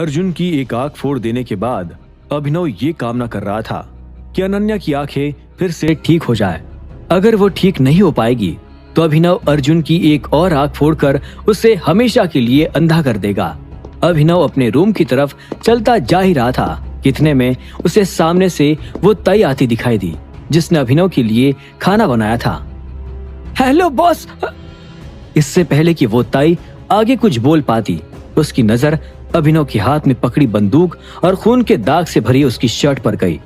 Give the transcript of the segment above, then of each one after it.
अर्जुन की एक आंख फोड़ देने के बाद अभिनव ये कामना कर रहा था कि अनन्या की आंखें फिर से ठीक हो जाए। अगर वो ठीक नहीं हो पाएगी तो अभिनव अर्जुन की एक और आंख फोड़कर उसे हमेशा के लिए अंधा कर देगा। अभिनव अपने रूम की तरफ चलता जा ही रहा था, इतने में उसे सामने से वो ताई आती दिखाई दी जिसने अभिनव के लिए खाना बनाया था। Hello boss. इससे पहले कि वो ताई आगे कुछ बोल पाती, उसकी नजर अभिनव के हाथ में पकड़ी बंदूक और खून के दाग से भरी उसकी शर्ट पर गई।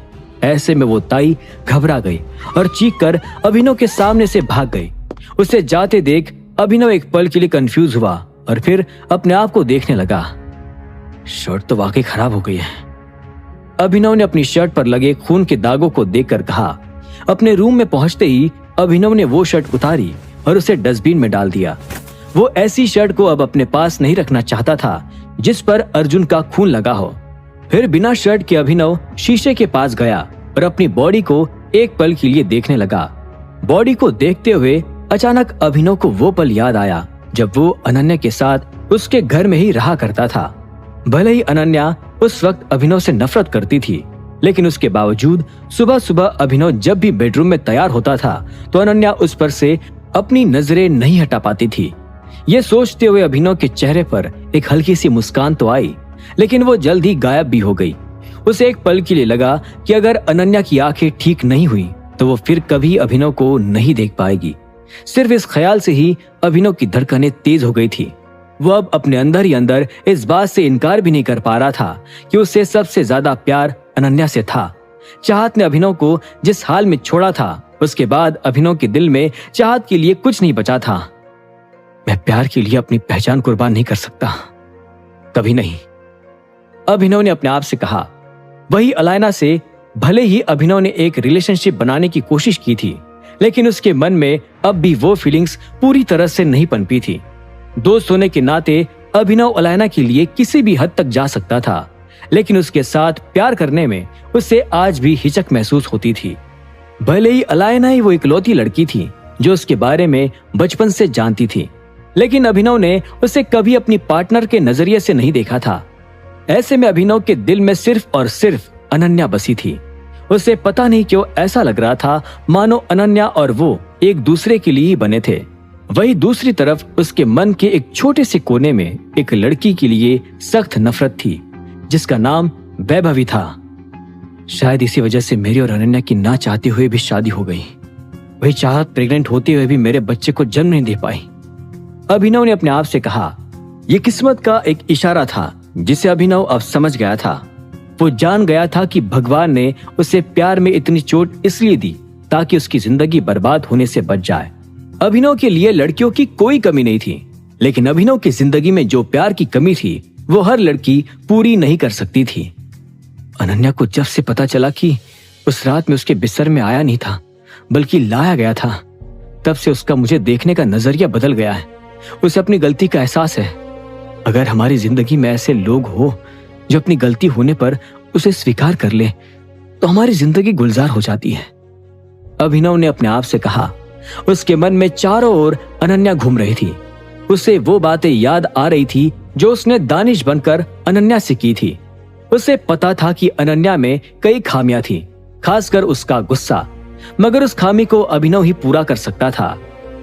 ऐसे में वो ताई घबरा गई और चीख कर अभिनव के सामने से भाग गई। उसे जाते देख अभिनव एक पल के लिए कंफ्यूज हुआ और फिर अपने आप को देखने लगा। शर्ट तो वाकई खराब हो गई है। अभिनव ने अपनी शर्ट पर लगे खून के दागों को देखकर कहा। अपने रूम में पहुंचते ही अभिनव ने वो शर्ट उतारी और उसे डस्टबिन में डाल दिया। वो ऐसी शर्ट को अब अपने पास नहीं रखना चाहता था जिस पर अर्जुन का खून लगा हो। फिर बिना शर्ट के अभिनव शीशे के पास गया और अपनी बॉडी को एक पल के लिए देखने लगा। बॉडी को देखते हुए अचानक अभिनव को वो पल याद आया जब वो अनन्या के साथ उसके घर में ही रहा करता था। भले ही अनन्या उस वक्त अभिनव से नफरत करती थी, लेकिन उसके बावजूद सुबह सुबह अभिनव जब भी बेडरूम में तैयार होता था तो अनन्या उस पर से अपनी नजरें नहीं हटा पाती थी। ये सोचते हुए अभिनव के चेहरे पर एक हल्की सी मुस्कान तो आई, लेकिन वो जल्द ही गायब भी हो गई। उसे एक पल के लिए लगा कि अगर अनन्या की आंखें ठीक नहीं हुई तो वो फिर कभी अभिनव को नहीं देख पाएगी। सिर्फ इस ख्याल से ही अभिनव की धड़कनें तेज हो गई थी। वो अब अपने अंदर ही अंदर इस बात से इनकार भी नहीं कर पा रहा था कि उसे सबसे ज्यादा प्यार अनन्या से था। चाहत ने अभिनव को जिस हाल में छोड़ा था, उसके बाद अभिनव के दिल में चाहत के लिए कुछ नहीं बचा था। मैं प्यार के लिए अपनी पहचान कुर्बान नहीं कर सकता, कभी नहीं, अभिनव ने अपने आप से कहा। वही अलायना से भले ही अभिनव ने एक रिलेशनशिप बनाने की कोशिश की थी, लेकिन उसके मन में अब भी वो फीलिंग्स पूरी तरह से नहीं पनपी थी। दोस्त होने के नाते अभिनव अलायना के लिए किसी भी हद तक जा सकता था, लेकिन उसके साथ प्यार करने में उसे आज भी हिचक महसूस होती थी। भले ही अलायना ही वो इकलौती लड़की थी जो उसके बारे में बचपन से जानती थी, लेकिन अभिनव ने उसे कभी अपनी पार्टनर के नजरिए से नहीं देखा था। ऐसे में अभिनव के दिल में सिर्फ और सिर्फ अनन्या बसी थी। उसे पता नहीं क्यों ऐसा लग रहा था मानो अनन्या और वो एक दूसरे के लिए ही बने थे। वही दूसरी तरफ उसके मन के एक छोटे से कोने में एक लड़की के लिए सख्त नफरत थी जिसका नाम वैभवी था। शायद इसी वजह से मेरी और अनन्या की ना चाहते हुए भी शादी हो गई। वही चाहत प्रेग्नेंट होते हुए भी मेरे बच्चे को जन्म नहीं दे पाई। अभिनव ने अपने आप से कहा। यह किस्मत का एक इशारा था जिसे अभिनव अब समझ गया था। वो जान गया था कि भगवान ने उसे प्यार में इतनी चोट इसलिए दी ताकि उसकी जिंदगी बर्बाद होने से बच जाए। अभिनव के लिए लड़कियों की कोई कमी नहीं थी, लेकिन अभिनव की जिंदगी में जो प्यार की कमी थी वो हर लड़की पूरी नहीं कर सकती थी। अनन्या को जब से पता चला कि उस रात में उसके बिस्तर में आया नहीं था बल्कि लाया गया था, तब से उसका मुझे देखने का नजरिया बदल गया है। उसे अपनी गलती का एहसास है। अगर हमारी जिंदगी में ऐसे लोग हो जो अपनी गलती होने पर उसे स्वीकार कर ले तो हमारी जिंदगी गुलजार हो जाती है, अभिनव ने अपने आप से कहा। उसके मन में चारों ओर अनन्या घूम रही थी। उसे वो बातें याद आ रही थी जो उसने दानिश बनकर अनन्या से की थी। उसे पता था कि अनन्या में कई खामियां थी, खासकर उसका गुस्सा, मगर उस खामी को अभिनव ही पूरा कर सकता था।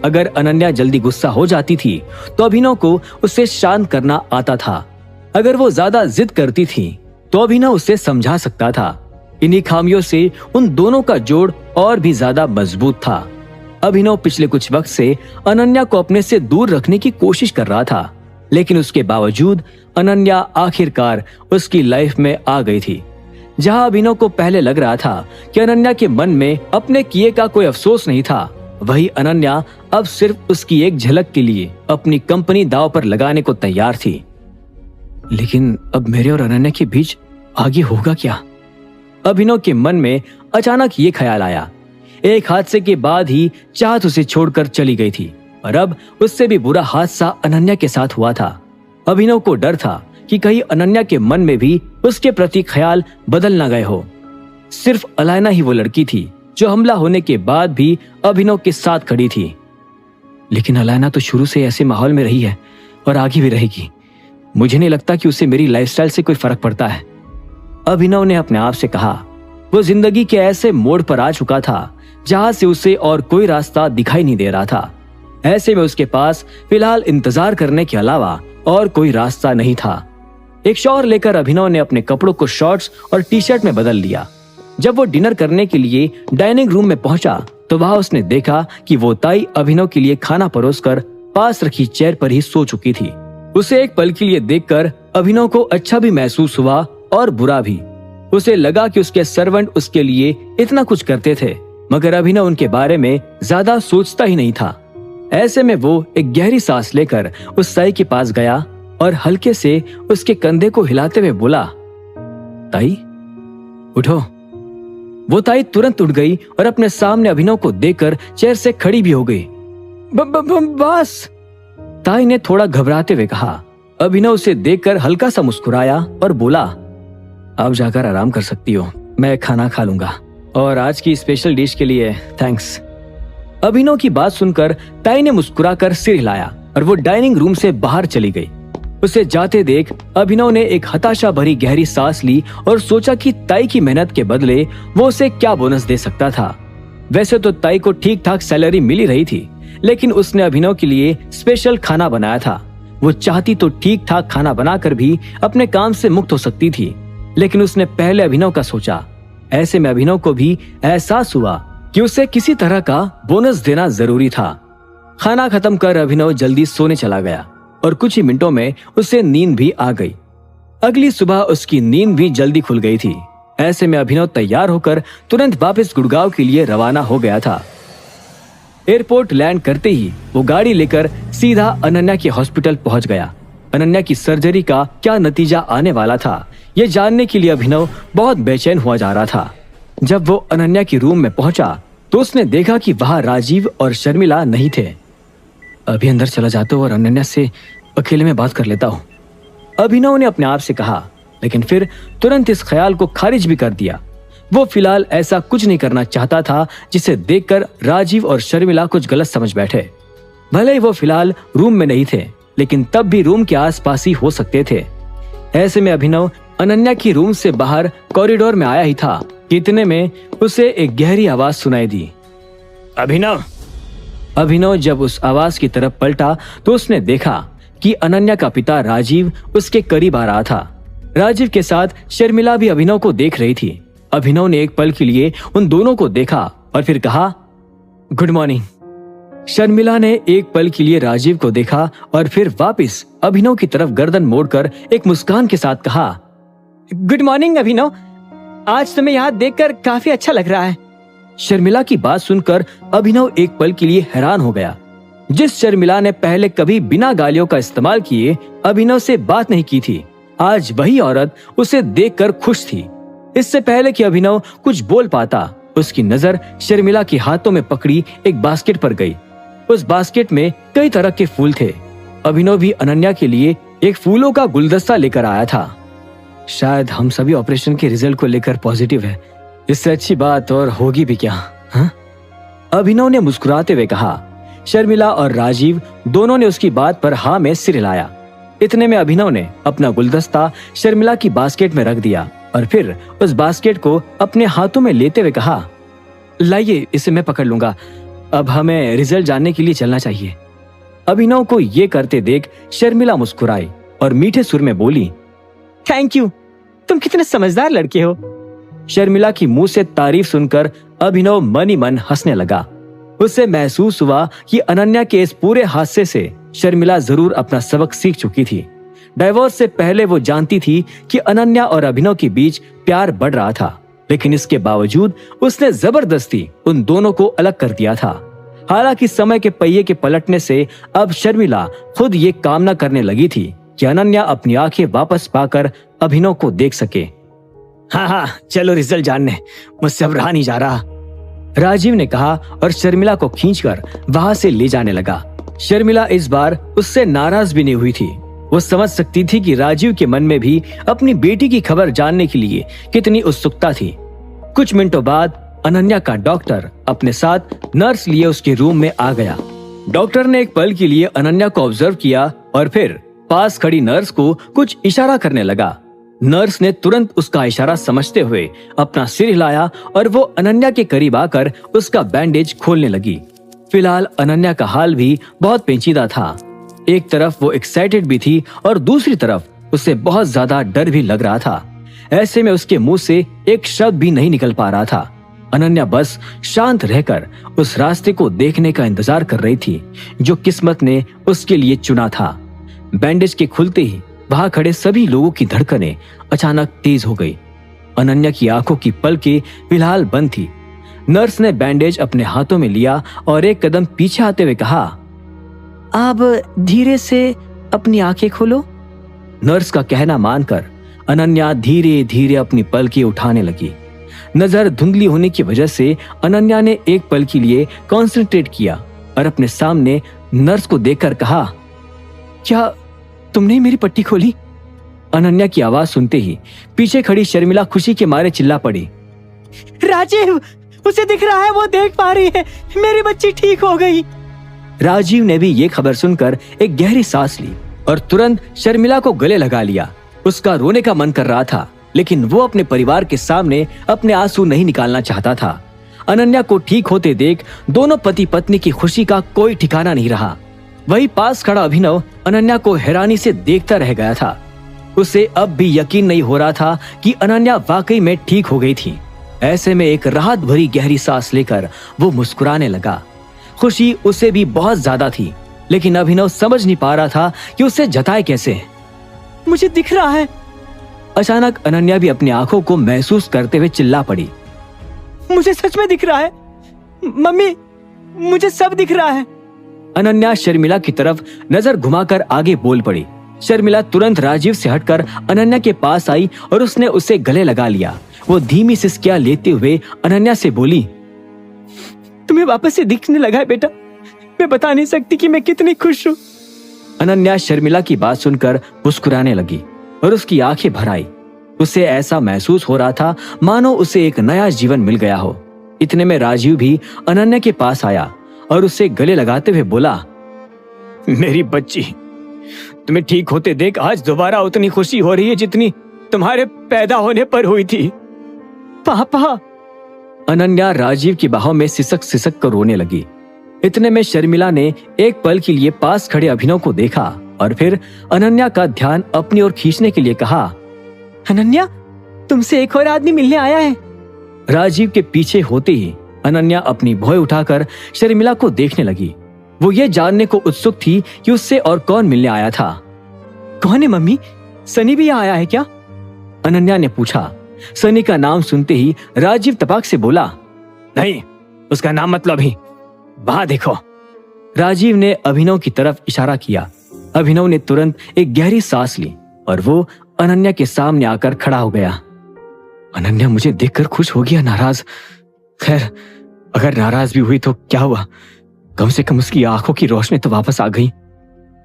अगर अनन्या जल्दी गुस्सा हो जाती थी तो अभिनव को उसे शांत करना आता था। अगर वो ज्यादा जिद करती थी तो अभिनव उसे समझा सकता था। इन्हीं खामियों से उन दोनों का जोड़ और भी ज्यादा मजबूत था। अभिनव पिछले कुछ वक्त से अनन्या को अपने से दूर रखने की कोशिश कर रहा था, लेकिन उसके बावजूद अनन्या आखिरकार उसकी लाइफ में आ गई थी। जहां अभिनव को पहले लग रहा था कि अनन्या के मन में अपने किए का कोई अफसोस नहीं था, वही अनन्या अब सिर्फ उसकी एक झलक के लिए अपनी कंपनी दांव पर लगाने को तैयार थी। लेकिन अब मेरे और अनन्या के बीच आगे होगा क्या? अभिनव के मन में अचानक ये ख्याल आया। एक हादसे के बाद ही चाहत उसे छोड़कर चली गई थी और अब उससे भी बुरा हादसा अनन्या के साथ हुआ था। अभिनव को डर था कि कहीं अनन्या के मन में भी उसके प्रति ख्याल बदल न गए हो। सिर्फ अलायना ही वो लड़की थी जो हमला होने के बाद भी अभिनव के साथ खड़ी थी। लेकिन अलायना तो शुरू से ऐसे माहौल में रही है और आगे भी रहेगी। मुझे नहीं लगता कि उसे मेरी लाइफस्टाइल से कोई फर्क पड़ता है। अभिनव ने अपने आप से कहा। वो जिंदगी के ऐसे मोड़ पर आ चुका था जहां से उसे और कोई रास्ता दिखाई नहीं दे रहा था। ऐसे में उसके पास फिलहाल इंतजार करने के अलावा और कोई रास्ता नहीं था। एक शॉवर लेकर अभिनव ने अपने कपड़ों को शॉर्ट्स और टी शर्ट में बदल लिया। जब वो डिनर करने के लिए डाइनिंग रूम में पहुंचा तो वहां उसने देखा कि वो ताई अभिनव के लिए खाना परोसकर पास रखी चेयर पर ही सो चुकी थी। उसे एक पल के लिए देखकर अभिनव को अच्छा भी महसूस हुआ और बुरा भी। उसे लगा कि उसके सर्वेंट उसके लिए इतना कुछ करते थे, मगर अभिनव उनके बारे में ज्यादा सोचता ही नहीं था। ऐसे में वो एक गहरी सांस लेकर उस ताई के पास गया और हल्के से उसके कंधे को हिलाते हुए बोला, ताई उठो। वो ताई तुरंत उठ गई और अपने सामने अभिनव को देखकर चेयर से खड़ी भी हो गई। बस, ताई ने थोड़ा घबराते हुए कहा। अभिनव उसे देखकर हल्का सा मुस्कुराया और बोला, आप जाकर आराम कर सकती हो, मैं खाना खा लूंगा और आज की स्पेशल डिश के लिए थैंक्स। अभिनव की बात सुनकर ताई ने मुस्कुराकर सिर हिलाया और वो डाइनिंग रूम से बाहर चली गई। उसे जाते देख अभिनव ने एक हताशा भरी गहरी सांस ली और सोचा कि ताई की मेहनत के बदले वो उसे क्या बोनस दे सकता था। वैसे तो ताई को ठीक ठाक सैलरी मिल ही रही थी, लेकिन उसने अभिनव के लिए स्पेशल खाना बनाया था। वो चाहती तो ठीक ठाक खाना बनाकर भी अपने काम से मुक्त हो सकती थी, लेकिन उसने पहले अभिनव का सोचा। ऐसे में अभिनव को भी एहसास हुआ कि उसे किसी तरह का बोनस देना जरूरी था। खाना खत्म कर अभिनव जल्दी सोने चला गया और कुछ ही मिनटों में उसे नींद भी आ गई। अगली सुबह उसकी नींद भी जल्दी खुल गई थी। ऐसे में अभिनव तैयार होकर तुरंत वापस गुड़गांव के लिए रवाना हो गया था। एयरपोर्ट लैंड करते ही वो गाड़ी लेकर सीधा अनन्या के हॉस्पिटल पहुंच गया। अनन्या की सर्जरी का क्या नतीजा आने वाला था, ये जानने के लिए अभिनव बहुत बेचैन हुआ जा रहा था। जब वो अनन्या की रूम में पहुंचा तो उसने देखा कि वहां राजीव और शर्मिला नहीं थे। अभी अंदर चला जाता हूँ और अनन्या से अकेले में बात कर लेता हूँ, अभिनव ने अपने आप से कहा, लेकिन फिर तुरंत इस ख्याल को खारिज भी कर दिया। वो फिलहाल ऐसा कुछ नहीं करना चाहता था जिसे देखकर राजीव और शर्मिला कुछ गलत समझ बैठे। भले ही वो फिलहाल रूम में नहीं थे, लेकिन तब भी रूम के आसपास ही हो सकते थे। ऐसे में अभिनव अनन्या की रूम से बाहर कॉरिडोर में आया ही था कि इतने में उसे एक गहरी आवाज सुनाई दी, अभिनव। अभिनव जब उस आवाज की तरफ पलटा तो उसने देखा कि अनन्या का पिता राजीव उसके करीब आ रहा था। राजीव के साथ शर्मिला भी अभिनव को देख रही थी। अभिनव ने एक पल के लिए उन दोनों को देखा और फिर कहा, गुड मॉर्निंग। शर्मिला ने एक पल के लिए राजीव को देखा और फिर वापस अभिनव की तरफ गर्दन मोड़कर एक मुस्कान के साथ कहा, गुड मॉर्निंग अभिनव, आज तुम्हें यहाँ देखकर काफी अच्छा लग रहा है। शर्मिला की बात सुनकर अभिनव एक पल के लिए हैरान हो गया। जिस शर्मिला ने पहले कभी बिना गालियों का इस्तेमाल किए अभिनव से बात नहीं की थी, आज वही औरत उसे देखकर खुश थी। इससे पहले कि अभिनव कुछ बोल पाता, उसकी नजर शर्मिला के हाथों में पकड़ी एक बास्केट पर गई। उस बास्केट में कई तरह के फूल थे। अभिनव भी अनन्या के लिए एक फूलों का गुलदस्ता लेकर आया था। शायद हम सभी ऑपरेशन के रिजल्ट को लेकर पॉजिटिव है, इससे अच्छी बात और होगी भी क्या, हाँ? अभिनव ने मुस्कुराते हुए कहा। शर्मिला और राजीव दोनों ने उसकी बात पर हाँ में सिर हिलाया। इतने में अभिनव ने अपना गुलदस्ता शर्मिला की बास्केट में रख दिया और फिर उस बास्केट को अपने हाथों में लेते हुए कहा, लाइए इसे मैं पकड़ लूंगा, अब हमें रिजल्ट जानने के लिए चलना चाहिए। अभिनव को ये करते देख शर्मिला मुस्कुराई और मीठे सुर में बोली, थैंक यू, तुम कितने समझदार लड़के हो। शर्मिला की मुंह से तारीफ सुनकर अभिनव मन ही मन हंसने लगा। उसे महसूस हुआ कि अनन्या के इस पूरे हादसे से शर्मिला जरूर अपना सबक सीख चुकी थी। डाइवोर्स से पहले वो जानती थी कि अनन्या और अभिनव के बीच प्यार बढ़ रहा था, लेकिन इसके बावजूद उसने जबरदस्ती उन दोनों को अलग कर दिया था। हालांकि समय के पहिए के पलटने से अब शर्मिला खुद ये कामना करने लगी थी कि अनन्या अपनी आंखें वापस पाकर अभिनव को देख सके। हाँ, चलो रिजल्ट जानने, मुझसे अब रहा नहीं जा रहा, राजीव ने कहा और शर्मिला को खींचकर वहां से ले जाने लगा। शर्मिला इस बार उससे नाराज भी नहीं हुई थी। वो समझ सकती थी कि राजीव के मन में भी अपनी बेटी की खबर जानने के लिए कितनी उत्सुकता थी। कुछ मिनटों बाद अनन्या का डॉक्टर अपने साथ नर्स लिए उसके रूम में आ गया। डॉक्टर ने एक पल के लिए अनन्या को ऑब्जर्व किया और फिर पास खड़ी नर्स को कुछ इशारा करने लगा। नर्स ने तुरंत उसका इशारा समझते हुए अपना सिर हिलाया और वो अनन्या के करीब आकर उसका बैंडेज खोलने लगी। फिलहाल अनन्या का हाल भी बहुत पेचीदा था। एक तरफ वो एक्साइटेड भी थी और दूसरी तरफ उसे बहुत ज्यादा डर भी लग रहा था। ऐसे में उसके मुंह से एक शब्द भी नहीं निकल पा रहा था। अनन्या बस शांत रहकर उस रास्ते को देखने का इंतजार कर रही थी जो किस्मत ने उसके लिए चुना था। बैंडेज के खुलते ही वहां खड़े सभी लोगों की धड़कनें अचानक तेज हो गई। अनन्या की आंखों की पलकें फिलहाल बंद थी। नर्स ने बैंडेज अपने हाथों में लिया और एक कदम पीछे आते हुए कहा, अब धीरे से अपनी आंखें खोलो। नर्स का कहना मानकर अनन्या धीरे धीरे अपनी पलकें उठाने लगी। नजर धुंधली होने की वजह से अनन्या ने एक पल के लिए कंसंट्रेट किया और अपने सामने नर्स को देखकर कहा, क्या तुमने मेरी पट्टी खोली? अनन्या की आवाज सुनते ही पीछे खड़ी शर्मिला खुशी के मारे चिल्ला पड़ी, राजीव, उसे दिख रहा है, वो देख पा रही है, मेरी बच्ची ठीक हो गई। राजीव ने भी ये खबर सुनकर एक गहरी सांस ली और तुरंत शर्मिला को गले लगा लिया। उसका रोने का मन कर रहा था, लेकिन वो अपने परिवार के सामने अपने आंसू नहीं निकालना चाहता था। अनन्या को ठीक होते देख दोनों पति पत्नी की खुशी का कोई ठिकाना नहीं रहा। वही पास खड़ा अभिनव अनन्या को हैरानी से देखता रह गया था। उसे अब भी यकीन नहीं हो रहा था कि अनन्या वाकई में ठीक हो गई थी। ऐसे में एक राहत भरी गहरी सांस लेकर वो मुस्कुराने लगा। खुशी उसे भी बहुत ज्यादा थी, लेकिन अभिनव समझ नहीं पा रहा था कि उसे जताए कैसे। मुझे दिख रहा है। अचानक अनन्या भी अपनी आंखों को महसूस करते हुए चिल्ला पड़ी, मुझे सच में दिख रहा है मम्मी, मुझे सब दिख रहा है। अनन्या शर्मिला की तरफ नजर घुमाकर आगे बोल पड़ी। शर्मिला तुरंत राजीव से हटकर अनन्या के पास आई और उसने उसे गले लगा लिया। वो धीमी सिसकियां लेते हुए अनन्या से बोली, तुम्हें वापस से दिखने लगा है बेटा, मैं बता नहीं सकती कि मैं कितनी खुश हूँ। अनन्या शर्मिला की बात सुनकर मुस्कुराने लगी और उसकी आंखें भर आई। उसे ऐसा महसूस हो रहा था मानो उसे एक नया जीवन मिल गया हो। इतने में राजीव भी अनन्या के पास आया और उसे गले लगाते हुए बोला, मेरी बच्ची, तुम्हें ठीक होते देख आज दोबारा उतनी खुशी हो रही है जितनी तुम्हारे पैदा होने पर हुई थी। पापा। अनन्या राजीव की बाहों में सिसक सिसक कर रोने लगी। इतने में शर्मिला ने एक पल के लिए पास खड़े अभिनव को देखा और फिर अनन्या का ध्यान अपनी ओर खींचने के लिए कहा, अनन्या, तुमसे एक और आदमी मिलने आया है। राजीव के पीछे होते ही अनन्या अपनी भौं उठाकर शर्मिला को देखने लगी। वो ये जानने को उत्सुक थी कि उससे और कौन मिलने आया था। कौन है मम्मी, सनी भी यहाँ आया है क्या? अनन्या ने पूछा। सनी का नाम सुनते ही राजीव तपाक से बोला, नहीं, उसका नाम मतलब ही, वहां देखो। राजीव ने अभिनव की तरफ इशारा किया। अभिनव ने तुरंत एक गहरी सांस ली और वो अनन्या के सामने आकर खड़ा हो गया। अनन्या मुझे देखकर खुश हो गया, नाराज? खैर, अगर नाराज भी हुई तो क्या हुआ, कम से कम उसकी आंखों की रोशनी तो वापस आ गई।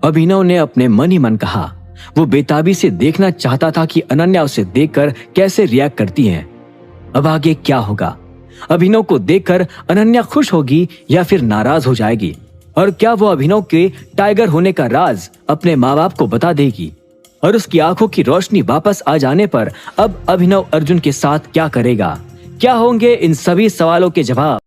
अभिनव ने अपने मन ही मन कहा। वो बेताबी से देखना चाहता था कि अनन्या उसे देखकर कैसे रिएक्ट करती है। अब आगे क्या होगा? अभिनव को देखकर अनन्या खुश होगी या फिर नाराज हो जाएगी? और क्या वो अभिनव के टाइगर होने का राज अपने माँ बाप को बता देगी? और उसकी आंखों की रोशनी वापस आ जाने पर अब अभिनव अर्जुन के साथ क्या करेगा? क्या होंगे इन सभी सवालों के जवाब?